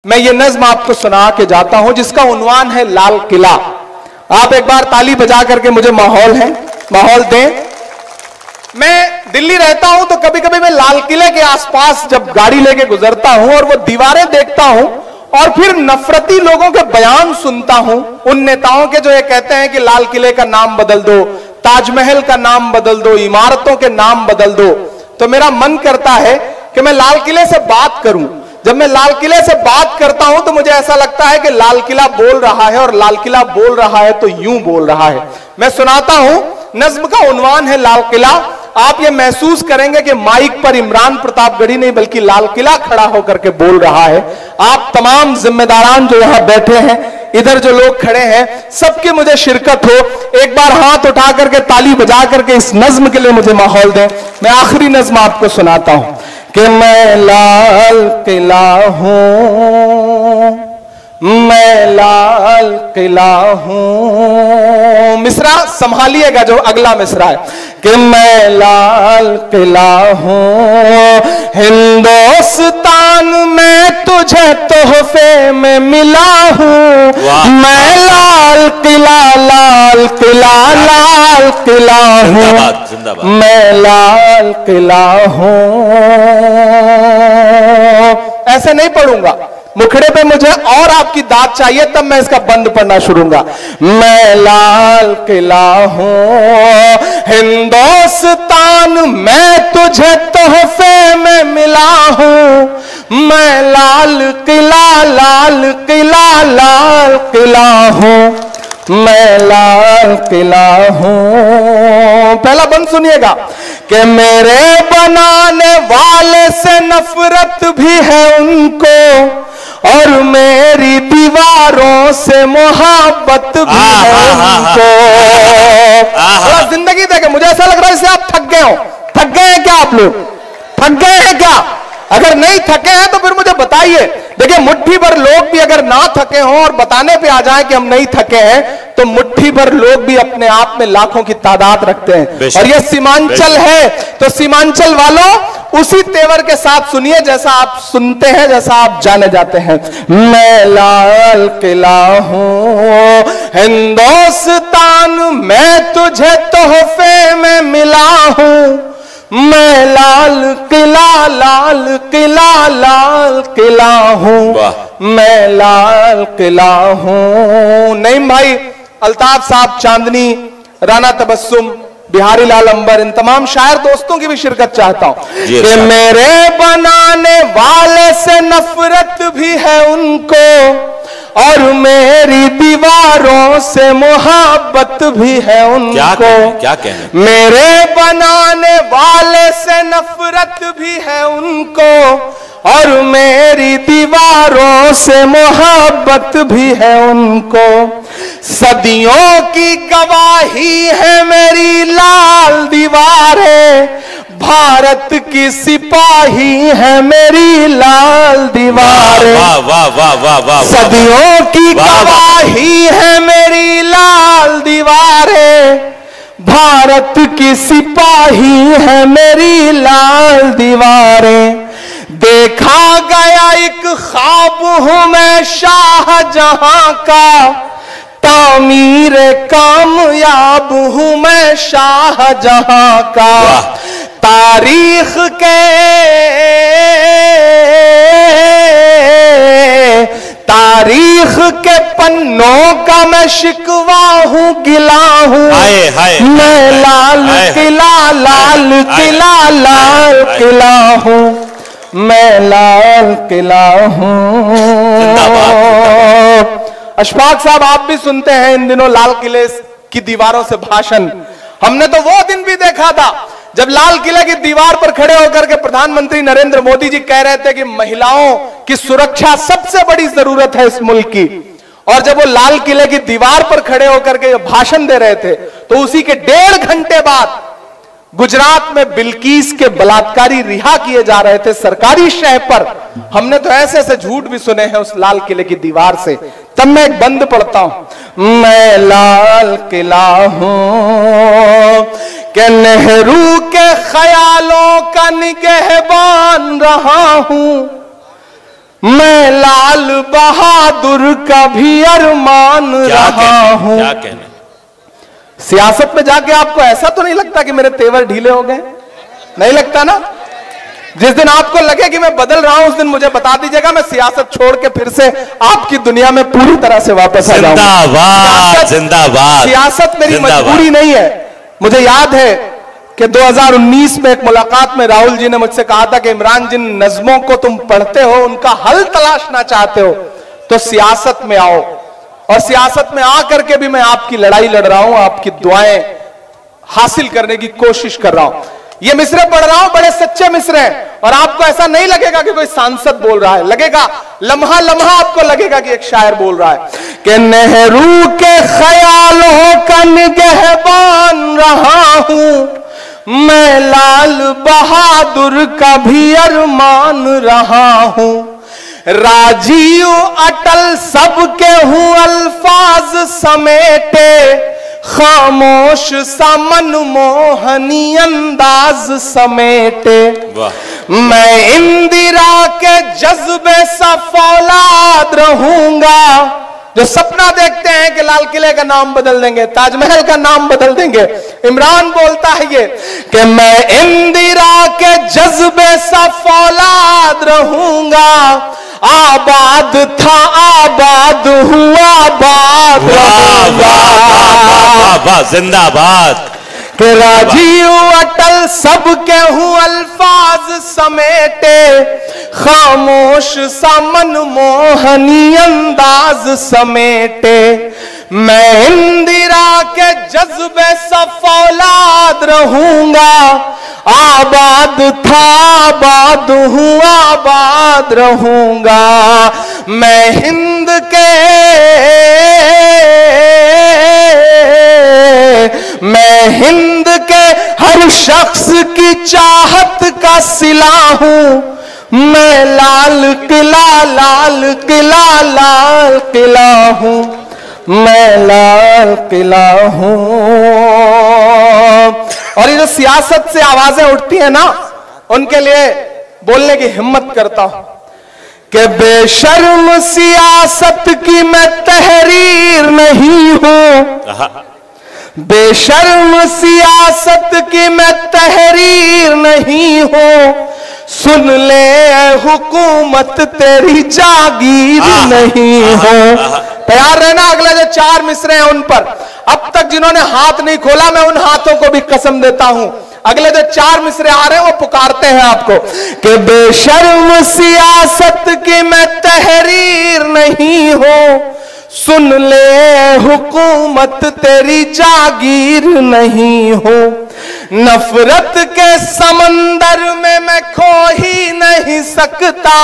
मैं ये नज्म आपको सुना के जाता हूं जिसका उन्वान है लाल किला। आप एक बार ताली बजा करके मुझे माहौल दें। मैं दिल्ली रहता हूं तो कभी कभी मैं लाल किले के आसपास जब गाड़ी लेके गुजरता हूं और वो दीवारें देखता हूं और फिर नफरती लोगों के बयान सुनता हूं, उन नेताओं के जो ये कहते हैं कि लाल किले का नाम बदल दो, ताजमहल का नाम बदल दो, इमारतों के नाम बदल दो, तो मेरा मन करता है कि मैं लाल किले से बात करूं। जब मैं लाल किले से बात करता हूं तो मुझे ऐसा लगता है कि लाल किला बोल रहा है और लाल किला बोल रहा है तो यूं बोल रहा है। मैं सुनाता हूं, नज्म का उन्वान है लाल किला। आप ये महसूस करेंगे कि माइक पर इमरान प्रतापगढ़ी नहीं बल्कि लाल किला खड़ा होकर के बोल रहा है। आप तमाम जिम्मेदारान जो यहां बैठे हैं, इधर जो लोग खड़े हैं, सबकी मुझे शिरकत हो। एक बार हाथ उठा करके ताली बजा करके इस नज्म के लिए मुझे माहौल दें। मैं आखिरी नज्म आपको सुनाता हूं कि मैं लाल किला हूं, मैं लाल किला हूं। मिसरा संभालिएगा जो अगला मिसरा है कि मैं लाल किला हूं, हिंदुस्तान में तुझे तोहफे में मिला हूं। मैं लाल किला लाल किला लाल किला हूं, मैं लाल किला हूं। ऐसे नहीं पढ़ूंगा, मुखड़े पे मुझे और आपकी दाद चाहिए तब मैं इसका बंद पढ़ना शुरूंगा। मैं लाल किला हूं, हिंदुस्तान में तुझे तोहफे में मिला हूं। मैं लाल किला लाल किला लाल किला हूं, मैं लाल किला हूं। पहला बंद सुनिएगा कि मेरे बनाने वाले से नफरत भी है उनको और मेरी दीवारों से मोहब्बत भी है उनको। थोड़ा जिंदगी देखे, मुझे ऐसा लग रहा है जैसे आप थक गए हो। थक गए हैं क्या आप लोग? थक गए हैं क्या? अगर नहीं थके हैं तो फिर मुझे बताइए। देखिए, मुट्ठी भर लोग भी अगर ना थके हों और बताने पे आ जाए कि हम नहीं थके हैं तो मुट्ठी भर लोग भी अपने आप में लाखों की तादाद रखते हैं। और ये सीमांचल है तो सीमांचल वालों उसी तेवर के साथ सुनिए जैसा आप सुनते हैं, जैसा आप जाने जाते हैं। मैं लाल किला हूं, हिंदुस्तान में तुझे तोहफे में मिला हूं। मैं लाल किला लाल किला लाल किला हूं, मैं लाल किला हूं। नईम भाई, अल्ताफ साहब चांदनी, राना तबस्सुम, बिहारी लाल अंबर, इन तमाम शायर दोस्तों की भी शिरकत चाहता हूं कि मेरे बनाने वाले से नफरत भी है उनको और मेरी दीवारों से मोहब्बत भी है उनको। क्या कहने? मेरे बनाने वाले से नफरत भी है उनको और मेरी दीवारों से मोहब्बत भी है उनको। सदियों की गवाही है मेरी लाल दीवारें, भारत की सिपाही है मेरी लाल दीवारें। वाह वाह वाह वाह वाह। सदियों की गवाही है मेरी लाल दीवारें, भारत की सिपाही है मेरी लाल दीवारें। देखा गया एक ख्वाब हूं मैं शाहजहां का, तामीर कामयाब हूं मैं शाहजहां का। तारीख के पन्नों का मैं शिकवा हूं, गिला हूं। मैं लाल किला लाल किला लाल किला हूं, मैं लाल किला हूं। अशफाक साहब, आप भी सुनते हैं इन दिनों लाल किले की दीवारों से भाषण। हमने तो वो दिन भी देखा था जब लाल किले की दीवार पर खड़े होकर के प्रधानमंत्री नरेंद्र मोदी जी कह रहे थे कि महिलाओं की सुरक्षा सबसे बड़ी जरूरत है इस मुल्क की। और जब वो लाल किले की दीवार पर खड़े होकर के भाषण दे रहे थे तो उसी के 1.5 घंटे बाद गुजरात में बिल्किस के बलात्कारी रिहा किए जा रहे थे सरकारी शह पर। हमने तो ऐसे ऐसे झूठ भी सुने हैं उस लाल किले की दीवार से। तब मैं एक बंद पढ़ता हूं, मैं लाल किला हूं कि नेहरू के ख्यालों का निगहबान रहा हूं। मैं लाल बहादुर का भी अरमान रहा हूं। क्या कहना? सियासत में जाके आपको ऐसा तो नहीं लगता कि मेरे तेवर ढीले हो गए? नहीं लगता ना? जिस दिन आपको लगे कि मैं बदल रहा हूं उस दिन मुझे बता दीजिएगा, मैं सियासत छोड़ के फिर से आपकी दुनिया में पूरी तरह से वापस आ जाऊंगा। जिंदाबाद जिंदाबाद। सियासत मेरी मजबूरी नहीं है। मुझे याद है कि 2019 में एक मुलाकात में राहुल जी ने मुझसे कहा था कि इमरान, जिन नज्मों को तुम पढ़ते हो उनका हल तलाशना चाहते हो तो सियासत में आओ। और सियासत में आकर के भी मैं आपकी लड़ाई लड़ रहा हूं, आपकी दुआएं हासिल करने की कोशिश कर रहा हूं। ये मिसरे पढ़ रहा हूं, बड़े सच्चे मिसरे हैं। और आपको ऐसा नहीं लगेगा कि कोई सांसद बोल रहा है, लगेगा लम्हा लम्हा आपको लगेगा कि एक शायर बोल रहा है कि नेहरू के ख्यालों का निगहबान रहा हूं, मैं लाल बहादुर का भी अरमान रहा हूं। राजीव अटल सबके हूं अल्फाज समेटे, खामोश सा मनमोहनी अंदाज समेटे। मैं इंदिरा के जज्बे सा फौलाद रहूंगा, जो सपना देखते हैं कि लाल किले का नाम बदल देंगे, ताजमहल का नाम बदल देंगे। इमरान बोलता है ये कि मैं इंदिरा के जज्बे सा फौलाद रहूंगा, आबाद था आबाद हुआ आबाद रहूंगा। जिंदाबाद। कि राजीव अटल सबके हूं अल्फाज समेटे, खामोश सा मनमोहनी अंदाज समेटे। मैं इंदिरा के जज्बे सा फौलाद रहूंगा, आबाद था आबाद हुआ आबाद रहूंगा। मैं हिंद के हर शख्स की चाहत का सिला हूं, मैं लाल किला लाल किला लाल किला हूं, मैं लाल किला हूं। और ये जो सियासत से आवाजें उठती है ना, उनके लिए बोलने की हिम्मत करता हूं कि बेशर्म सियासत की मैं तहरीर नहीं हूं, बेशर्म सियासत की मैं तहरीर नहीं हूं। सुन ले हुकूमत तेरी जागीर नहीं हो। तैयार रहना, अगले जो 4 मिसरे हैं उन पर अब तक जिन्होंने हाथ नहीं खोला, मैं उन हाथों को भी कसम देता हूं, अगले जो 4 मिसरे आ रहे हैं वो पुकारते हैं आपको कि बेशर्म सियासत की मैं तहरीर नहीं हूं, सुन ले हुकूमत तेरी जागीर नहीं हो। नफरत के समंदर में मैं खो ही नहीं सकता,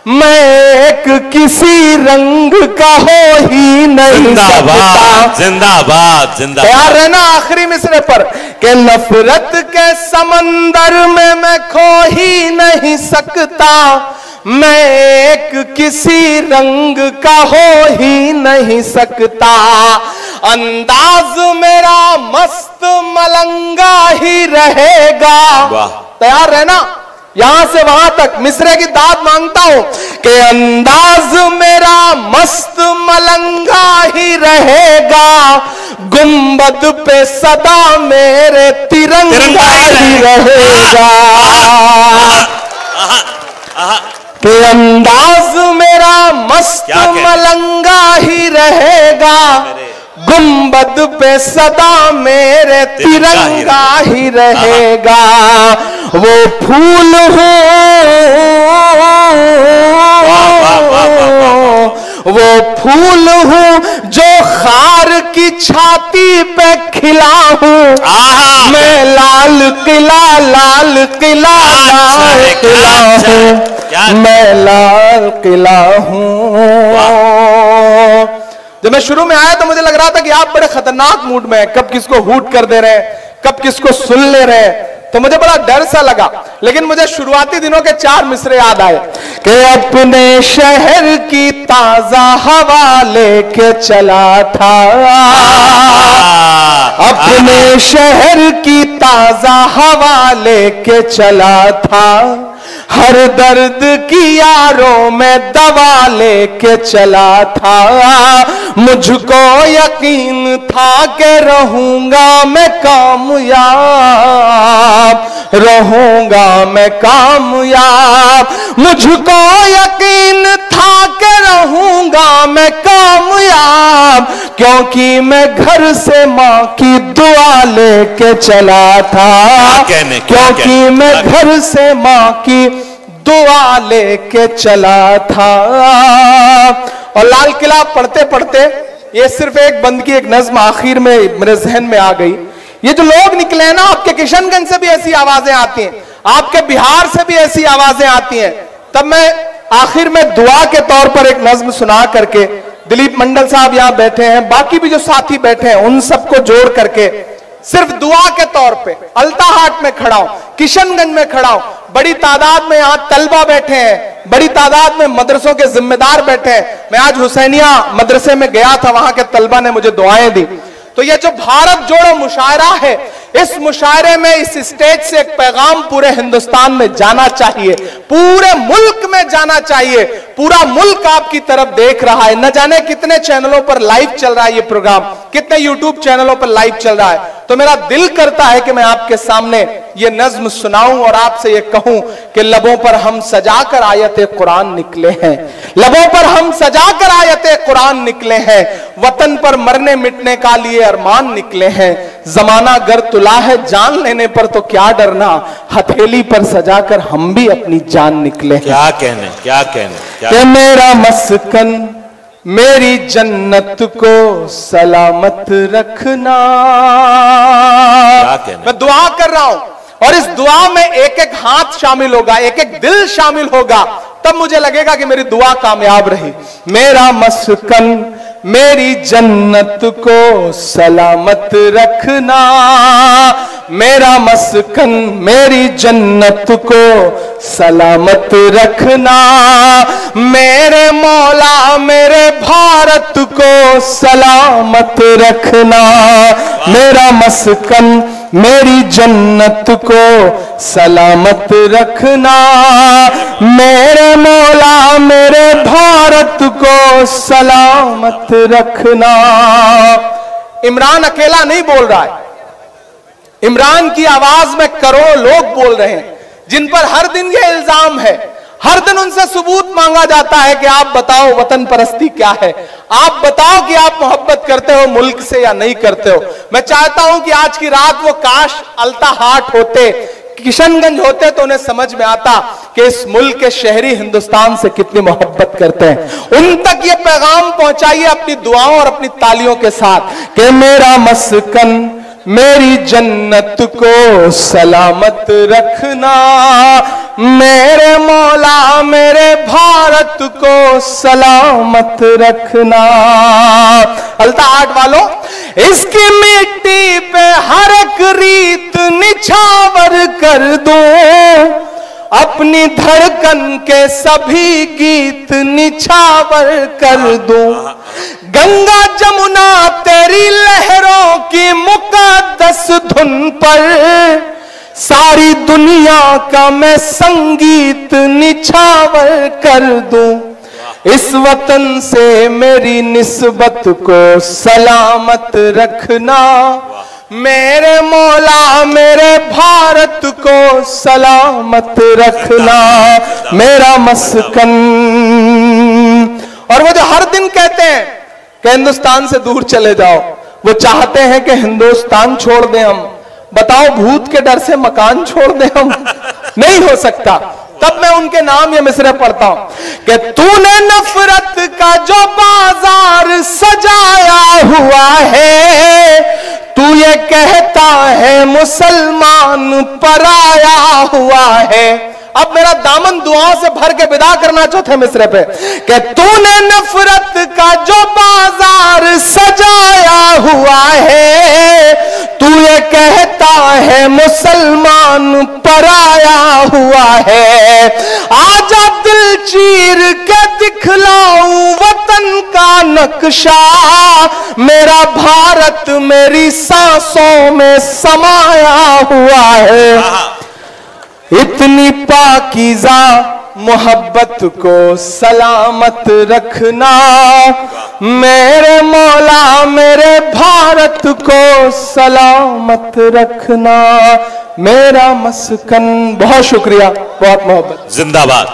मैं एक किसी रंग का हो ही नहीं सकता। जिंदाबाद जिंदाबाद। तैयार रहना आखिरी मिसरे पर कि नफरत के समंदर में मैं खो ही नहीं सकता, मैं एक किसी रंग का हो ही नहीं सकता। अंदाज मेरा मस्त मलंगा ही रहेगा। तैयार रहना, यहां से वहां तक मिसरे की दाद मांगता हूं कि अंदाज मेरा मस्त मलंगा ही रहेगा, गुंबद पे सदा मेरे तिरंगा ही रहेगा। कि अंदाज मेरा मस्त मलंगा ही रहेगा, गुंबद पे सदा मेरे तिरंगा ही रहेगा। वो फूल हूँ, वो फूल हूँ जो खार की छाती पे खिला हूँ, मैं लाल किला लाल किला लाल किला हूँ, मैं लाल किला हूँ। जब मैं शुरू में आया तो मुझे लग रहा था कि आप बड़े खतरनाक मूड में हैं, कब किसको हूट कर दे रहे हैं, कब किसको सुन ले रहे हैं, तो मुझे बड़ा डर सा लगा। लेकिन मुझे शुरुआती दिनों के 4 मिसरे याद आए कि अपने शहर की ताजा हवा लेके चला था, अपने शहर की ताजा हवा लेके चला था, हर दर्द की यारों में दवा लेके चला था, मुझको यकीन था कि रहूंगा मैं कामयाब, रहूंगा मैं कामयाब, मुझको यकीन था कि रहूंगा मैं कामयाब, क्योंकि मैं घर से मां की दुआ लेके चला था, क्योंकि मैं घर से मां की दुआ लेके चला था। और लाल किला पढ़ते पढ़ते ये सिर्फ एक बंद की एक नज्म आखिर में मेरे जहन में आ गई। ये जो लोग निकले हैं ना, आपके किशनगंज से भी ऐसी आवाजें आती हैं, आपके बिहार से भी ऐसी आवाजें आती हैं। तब मैं आखिर में दुआ के तौर पर एक नज्म सुना करके, दिलीप मंडल साहब यहां बैठे हैं, बाकी भी जो साथी बैठे हैं, उन सबको जोड़ करके सिर्फ दुआ के तौर पे अल्ताहाट में खड़ा हूं, किशनगंज में खड़ा हूं, बड़ी तादाद में यहां तलबा बैठे हैं, बड़ी तादाद में मदरसों के जिम्मेदार बैठे हैं। मैं आज हुसैनिया मदरसे में गया था, वहां के तलबा ने मुझे दुआएं दी। तो ये जो भारत जोड़ो मुशायरा है, इस मुशायरे में इस स्टेज से एक पैगाम पूरे हिंदुस्तान में जाना चाहिए, पूरे मुल्क में जाना चाहिए। पूरा मुल्क आपकी तरफ देख रहा है, न जाने कितने चैनलों पर लाइव चल रहा है ये प्रोग्राम, कितने यूट्यूब चैनलों पर लाइव चल रहा है। तो मेरा दिल करता है कि मैं आपके सामने ये नज्म सुनाऊं और आपसे ये कहूं कि लबों पर हम सजाकर आयते कुरान निकले हैं, लबों पर हम सजाकर आयते कुरान निकले हैं, वतन पर मरने मिटने का लिए अरमान निकले हैं। जमाना गर तुला है जान लेने पर तो क्या डरना, हथेली पर सजाकर हम भी अपनी जान निकले हैं। क्या कहने, क्या कहने, क्या कि मेरा मस्कन मेरी जन्नत को सलामत रखना। मैं दुआ कर रहा हूं और इस दुआ में एक एक हाथ शामिल होगा, एक एक दिल शामिल होगा, तब मुझे लगेगा कि मेरी दुआ कामयाब रही। मेरा मस्कन मेरी जन्नत को सलामत रखना, मेरा मस्कन मेरी जन्नत को सलामत रखना, मेरे मौला मेरे भारत को सलामत रखना, मेरा मस्कन मेरी जन्नत को सलामत रखना, मेरे मौला मेरे भारत को सलामत रखना। इमरान अकेला नहीं बोल रहा है, इमरान की आवाज में करोड़ों लोग बोल रहे हैं, जिन पर हर दिन ये इल्जाम है, हर दिन उनसे सबूत मांगा जाता है कि आप बताओ वतन परस्ती क्या है, आप बताओ कि आप मोहब्बत करते हो मुल्क से या नहीं करते हो। मैं चाहता हूं कि आज की रात वो काश अल्ताहाट होते, किशनगंज होते, तो उन्हें समझ में आता कि इस मुल्क के शहरी हिंदुस्तान से कितनी मोहब्बत करते हैं। उन तक ये पैगाम पहुंचाइए अपनी दुआओं और अपनी तालियों के साथ कि मेरा मस्कन मेरी जन्नत को सलामत रखना, मेरे मौला मेरे भारत को सलामत रखना। अल्ताहाट वालों, इसकी मिट्टी पे हर एक रीत निछावर कर दूं, अपनी धड़कन के सभी गीत निछावर कर दूं, गंगा जमुना तेरी लहरों की मुकद्दस धुन पर सारी दुनिया का मैं संगीत निछावर कर दूं, इस वतन से मेरी निस्बत को सलामत रखना, मेरे मौला मेरे भारत को सलामत रखना, मेरा मस्कन। और वो जो हर दिन कहते हैं कि हिंदुस्तान से दूर चले जाओ, वो चाहते हैं कि हिंदुस्तान छोड़ दें हम। बताओ भूत के डर से मकान छोड़ दें हम? नहीं हो सकता। तब मैं उनके नाम ये मिसरे पढ़ता हूं कि तूने नफरत का जो बाजार सजाया हुआ है, तू ये कहता है मुसलमान पराया हुआ है। अब मेरा दामन दुआओं से भर के विदा करना चौथे मिसरे पे कि तूने नफरत का जो बाजार सजाया हुआ है, तू ये कहता है मुसलमान पराया हुआ है। आजा दिल चीर के दिखलाऊं वतन का नक्शा, मेरा भारत मेरी सांसों में समाया हुआ है। इतनी पाकीज़ा मोहब्बत को सलामत रखना, मेरे मौला मेरे भारत को सलामत रखना, मेरा मस्कन। बहुत शुक्रिया, बहुत मोहब्बत। जिंदाबाद।